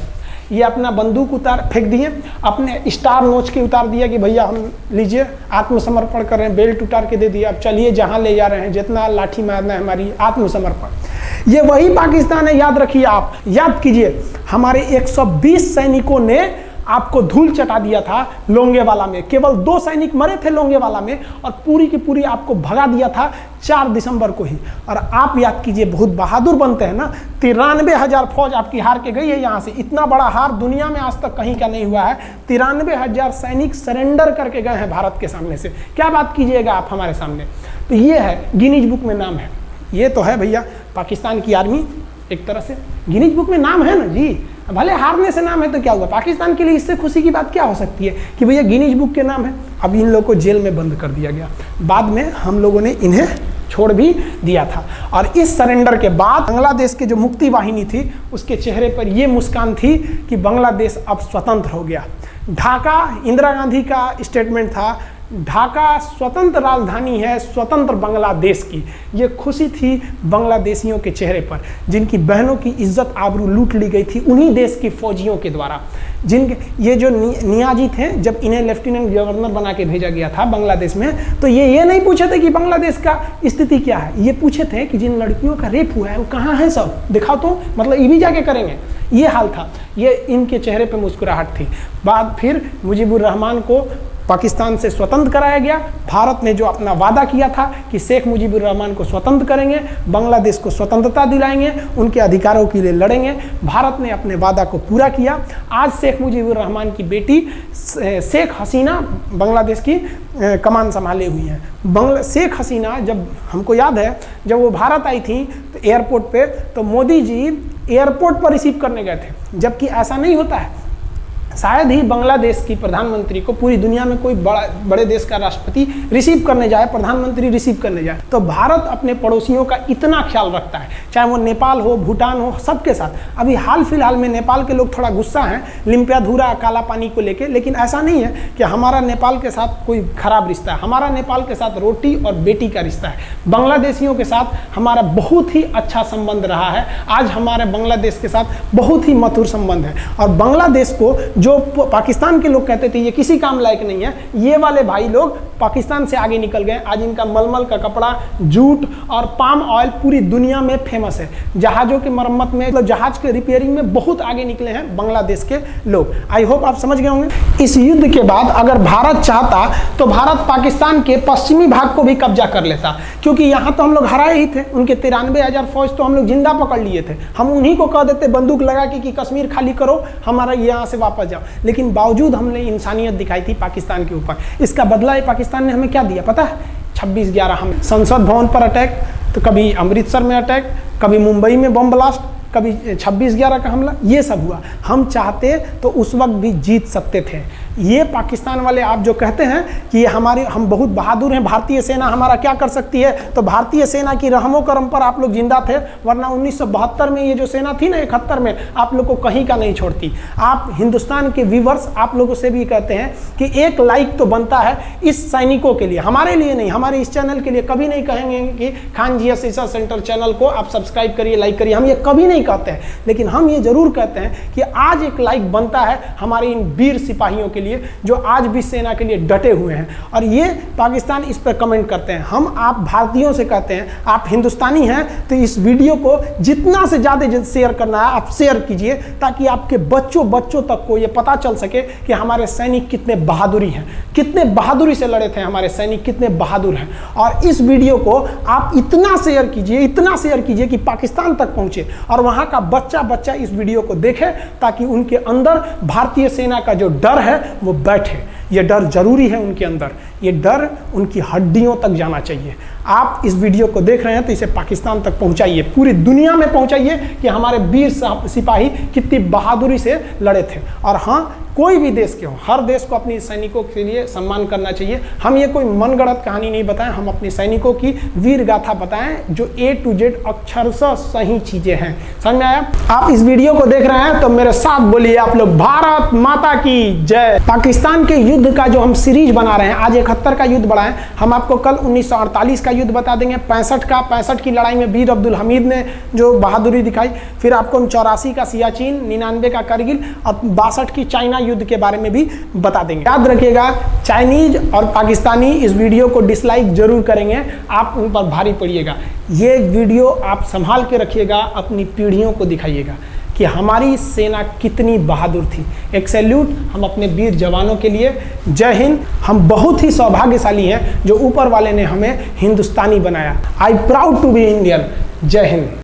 ये अपना बंदूक उतार फेंक दिए, अपने स्टार नोच के उतार दिया कि भैया हम लीजिए आत्मसमर्पण कर रहे हैं, बेल्ट उतार के दे दिया, अब चलिए जहाँ ले जा रहे हैं, जितना लाठी मारना है हमारी, आत्मसमर्पण। ये वही पाकिस्तान है, याद रखिए। आप याद कीजिए, हमारे 120 सैनिकों ने आपको धूल चटा दिया था लोंगेवाला में। केवल 2 सैनिक मरे थे लोंगेवाला में, और पूरी की पूरी आपको भगा दिया था 4 दिसंबर को ही। और आप याद कीजिए, बहुत बहादुर बनते हैं ना। 93,000 फौज आपकी हार के गई है यहाँ से। इतना बड़ा हार दुनिया में आज तक कहीं का नहीं हुआ है। 93,000 सैनिक सरेंडर करके गए हैं भारत के सामने से। क्या बात कीजिएगा आप हमारे सामने। तो ये है, गिनीज बुक में नाम है। ये तो है भैया पाकिस्तान की आर्मी, एक तरह से गिनीज बुक में नाम है ना जी। भले हारने से नाम है तो क्या हुआ, पाकिस्तान के लिए इससे खुशी की बात क्या हो सकती है कि भैया गिनीज बुक के नाम है। अब इन लोगों को जेल में बंद कर दिया गया। बाद में हम लोगों ने इन्हें छोड़ भी दिया था। और इस सरेंडर के बाद बांग्लादेश के जो मुक्ति वाहिनी थी, उसके चेहरे पर यह मुस्कान थी कि बांग्लादेश अब स्वतंत्र हो गया। ढाका इंदिरा गांधी का स्टेटमेंट था, ढाका स्वतंत्र राजधानी है स्वतंत्र बांग्लादेश की। ये खुशी थी बांग्लादेशियों के चेहरे पर, जिनकी बहनों की इज्जत आबरू लूट ली गई थी उन्हीं देश के फौजियों के द्वारा। जिनके ये जो नियाजी थे, जब इन्हें लेफ्टिनेंट गवर्नर बना के भेजा गया था बांग्लादेश में, तो ये नहीं पूछे थे कि बांग्लादेश का स्थिति क्या है। ये पूछे थे कि जिन लड़कियों का रेप हुआ है वो कहाँ है, सब दिखाओ तो, मतलब ये भी जाके करेंगे। ये हाल था। ये इनके चेहरे पे मुस्कुराहट थी। बाद फिर मुजीबुर रहमान को पाकिस्तान से स्वतंत्र कराया गया। भारत ने जो अपना वादा किया था कि शेख मुजीबुर रहमान को स्वतंत्र करेंगे, बांग्लादेश को स्वतंत्रता दिलाएंगे, उनके अधिकारों के लिए लड़ेंगे, भारत ने अपने वादा को पूरा किया। आज शेख मुजीबुर रहमान की बेटी शेख हसीना बांग्लादेश की कमान संभाले हुई हैं। शेख हसीना, जब हमको याद है जब वो भारत आई थी तो एयरपोर्ट पे, तो मोदी जी एयरपोर्ट पर रिसीव करने गए थे, जबकि ऐसा नहीं होता है। शायद ही बांग्लादेश की प्रधानमंत्री को पूरी दुनिया में कोई बड़े देश का राष्ट्रपति रिसीव करने जाए, प्रधानमंत्री रिसीव करने जाए। तो भारत अपने पड़ोसियों का इतना ख्याल रखता है, चाहे वो नेपाल हो, भूटान हो, सबके साथ। अभी हाल फिलहाल में नेपाल के लोग थोड़ा गुस्सा हैं लिम्पियाधुरा काला पानी को लेके, लेकिन ऐसा नहीं है कि हमारा नेपाल के साथ कोई खराब रिश्ता है। हमारा नेपाल के साथ रोटी और बेटी का रिश्ता है। बांग्लादेशियों के साथ हमारा बहुत ही अच्छा संबंध रहा है। आज हमारे बांग्लादेश के साथ बहुत ही मधुर संबंध है। और बांग्लादेश को जो पाकिस्तान के लोग कहते थे ये किसी काम लायक नहीं है, ये वाले भाई लोग पाकिस्तान से आगे निकल गए। आज इनका मलमल का कपड़ा, जूट और पाम ऑयल पूरी दुनिया में फेमस है। जहाज़ों की मरम्मत में, मतलब जहाज के रिपेयरिंग में बहुत आगे निकले हैं बांग्लादेश के लोग। आई होप आप समझ गए होंगे। इस युद्ध के बाद अगर भारत चाहता तो भारत पाकिस्तान के पश्चिमी भाग को भी कब्जा कर लेता, क्योंकि यहाँ तो हम लोग हराए ही थे। उनके 93,000 फौज तो हम लोग जिंदा पकड़ लिए थे। हम उन्हीं को कह देते बंदूक लगा के कि कश्मीर खाली करो, हमारा यहाँ से वापस जाओ। लेकिन बावजूद हमने इंसानियत दिखाई थी पाकिस्तान के ऊपर। इसका बदला पाकिस्तान ने हमें क्या दिया पता है? 26/11 हम संसद भवन पर अटैक, तो कभी अमृतसर में अटैक, कभी मुंबई में बम ब्लास्ट, कभी 26/11 का हमला, ये सब हुआ। हम चाहते तो उस वक्त भी जीत सकते थे। ये पाकिस्तान वाले आप जो कहते हैं कि हम बहुत बहादुर हैं, भारतीय सेना हमारा क्या कर सकती है, तो भारतीय सेना की रहमो करम पर आप लोग जिंदा थे, वरना 1972 में ये जो सेना थी ना, 71 में, आप लोग को कहीं का नहीं छोड़ती। आप हिंदुस्तान के व्यूवर्स आप लोगों से भी कहते हैं कि एक लाइक तो बनता है इस सैनिकों के लिए, हमारे लिए नहीं, हमारे इस चैनल के लिए कभी नहीं कहेंगे कि खान जी रिसर्च सेंटर चैनल को आप सब्सक्राइब करिए, लाइक करिए, हम ये कभी नहीं कहते हैं। लेकिन हम ये जरूर कहते हैं कि आज एक लाइक बनता है हमारे इन वीर सिपाहियों के लिए जो आज भी सेना के लिए डटे हुए हैं। और ये पाकिस्तान इस पर कमेंट करते हैं। हम आप भारतीयों से कहते हैं, आप हिंदुस्तानी हैं तो इस वीडियो को जितना से ज़्यादा शेयर करना है आप शेयर कीजिए, ताकि आपके बच्चों तक को ये पता चल सके कि हमारे सैनिक कितने बहादुरी हैं, कितने बहादुरी से लड़े थे हमारे सैनिक, कितने बहादुर हैं। और इस वीडियो को आप इतना शेयर कीजिए कि पाकिस्तान तक पहुंचे और वहां का बच्चा इस वीडियो को देखे, ताकि उनके अंदर भारतीय सेना का जो डर है वो बैठे। ये डर जरूरी है उनके अंदर, ये डर उनकी हड्डियों तक जाना चाहिए। आप इस वीडियो को देख रहे हैं तो इसे पाकिस्तान तक पहुंचाइए, पूरी दुनिया में पहुंचाइए कि हमारे वीर सिपाही कितनी बहादुरी से लड़े थे। और हाँ, कोई भी देश के हो, हर देश को अपने सैनिकों के लिए सम्मान करना चाहिए। हम ये कोई मनगढ़ंत कहानी नहीं बताएं, हम अपने सैनिकों की वीर गाथा बताएं जो A to Z अक्षरशः सही चीजें हैं। समझ में आया? आप इस वीडियो को देख रहे हैं तो मेरे साथ बोलिए आप लोग, भारत माता की जय। पाकिस्तान के युद्ध का जो हम सीरीज बना रहे हैं, आज 71 का युद्ध बढ़ाएं, हम आपको कल 1948 का युद्ध बता देंगे, 65 की लड़ाई में वीर अब्दुल हमीद ने जो बहादुरी दिखाई, फिर आपको हम 84 का सियाचिन, 99 का करगिल और 62 की चाइना युद्ध के बारे में भी बता देंगे। याद रखिएगा, चाइनीज और पाकिस्तानी इस वीडियो को डिसलाइक जरूर करेंगे, आप उन पर भारी पड़िएगा। ये वीडियो आप संभाल के रखिएगा, अपनी पीढ़ियों को दिखाइएगा कि हमारी सेना कितनी बहादुर थी। एक सैल्यूट हम अपने वीर जवानों के लिए। जय हिंद। हम बहुत ही सौभाग्यशाली हैं जो ऊपर वाले ने हमें हिंदुस्तानी बनाया। I proud to be Indian. जय हिंद।